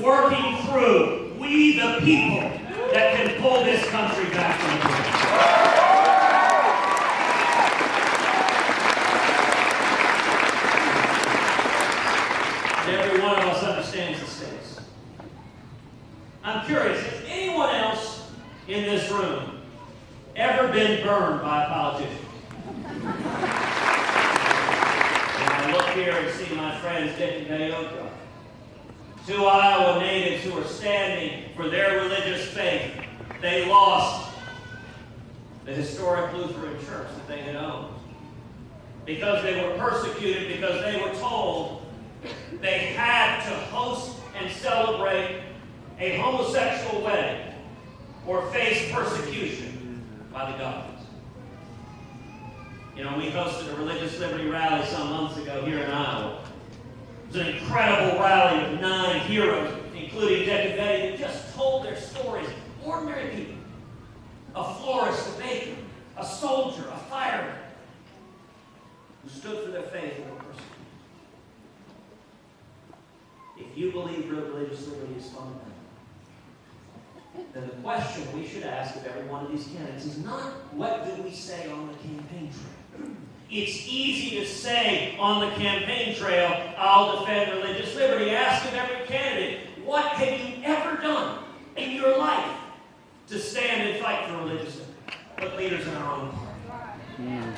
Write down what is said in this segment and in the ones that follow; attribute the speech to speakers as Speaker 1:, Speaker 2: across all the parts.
Speaker 1: working through we the people that can pull this country back from the brink. Every one of us understands the stakes. I'm curious, has anyone else in this room ever been burned by a politician? And I look here and see my friends Dick and Gayoka, two Iowa natives who are standing for their religious faith. They lost the historic Lutheran church that they had owned because they were persecuted, because they were told they had to host and celebrate a homosexual wedding or face persecution by the government. You know, we hosted a religious liberty rally some months ago here in Iowa. It was an incredible rally with 9 heroes, including Dick and Betty, that just told their stories. Ordinary people. A florist, a baker, a soldier, a fireman, who stood for their faith and were persecuted. If you believe religious liberty is fundamental, then the question we should ask of every one of these candidates is not, what do we say on the campaign trail? It's easy to say on the campaign trail, I'll defend religious liberty. Ask of every candidate, what have you ever done in your life to stand and fight for religious liberty? Put leaders in our own party. And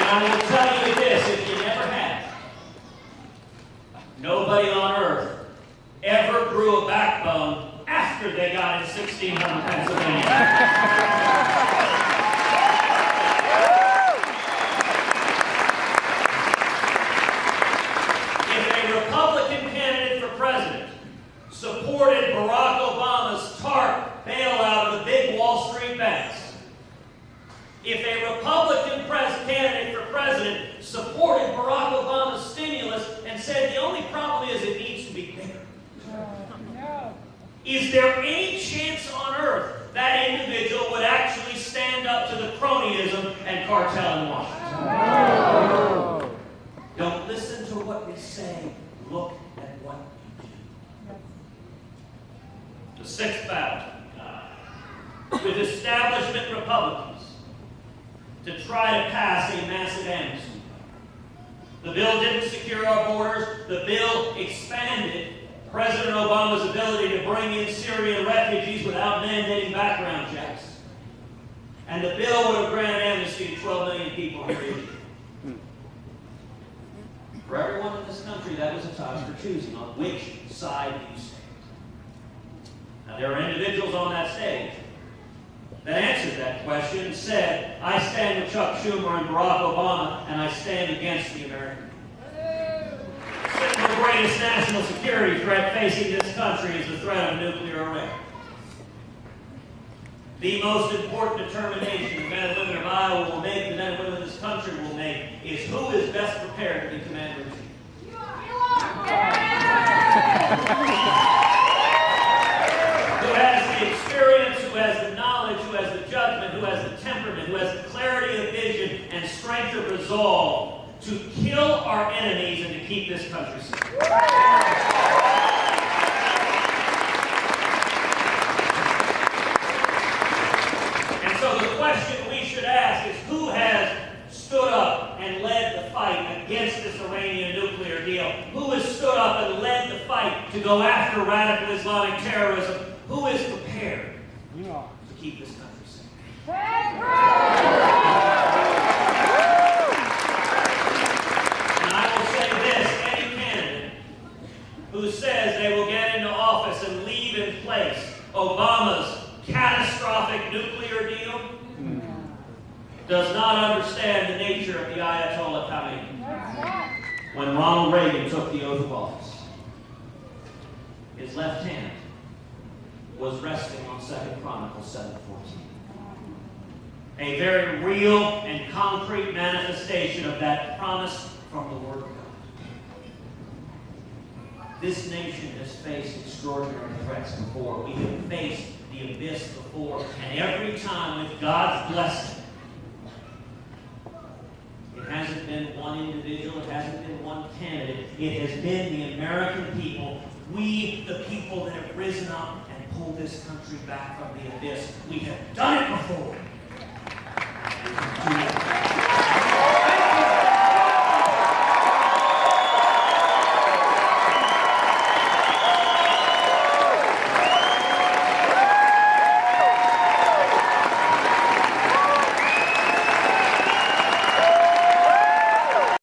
Speaker 1: I will tell you this, if you never have, nobody on earth ever grew a backbone after they got in 1600 Pennsylvania. If a Republican candidate for president supported Barack Obama's TARP bailout of the big Wall Street banks, if a Republican candidate for president supported Barack Obama's stimulus and said the only problem is it needs to be bigger, is there any chance on earth that individual would actually stand up to the cronyism and cartel in Washington? No. Don't listen to what we say. Look at what we do. The sixth battle with establishment Republicans to try to pass a massive amnesty. The bill didn't secure our borders. The bill expanded President Obama's ability to bring in Syrian refugees without mandating background checks. And the bill would have granted amnesty to 12 million people in the region. For everyone in this country, that was a time for choosing on which side do you stand. Now, there are individuals on that stage that answered that question and said, I stand with Chuck Schumer and Barack Obama, and I stand against the American people. The greatest national security threat facing this country is the threat of nuclear array. The most important determination the men and women of Iowa will make, the men and women of this country will make, is who is best prepared to be commander-in-chief. Who has the experience, who has the knowledge, who has the judgment, who has the temperament, who has the clarity of vision and strength of resolve to kill our enemies and to keep this country safe. And so the question we should ask is, who has stood up and led the fight against this Iranian nuclear deal? Who has stood up and led the fight to go after radical Islamic terrorism? Who is prepared to keep this country safe? Who says they will get into office and leave in place Obama's catastrophic nuclear deal does not understand the nature of the Ayatollah Khamenei. When Ronald Reagan took the oath of office, his left hand was resting on 2 Chronicles 7:14. A very real and concrete manifestation of that promise from the Word of God. This nation has faced extraordinary threats before. We have faced the abyss before. And every time, with God's blessing, it hasn't been one individual, it hasn't candidate. It has been the American people, we the people that have risen up and pulled this country back from the abyss. We have done it before. We can do it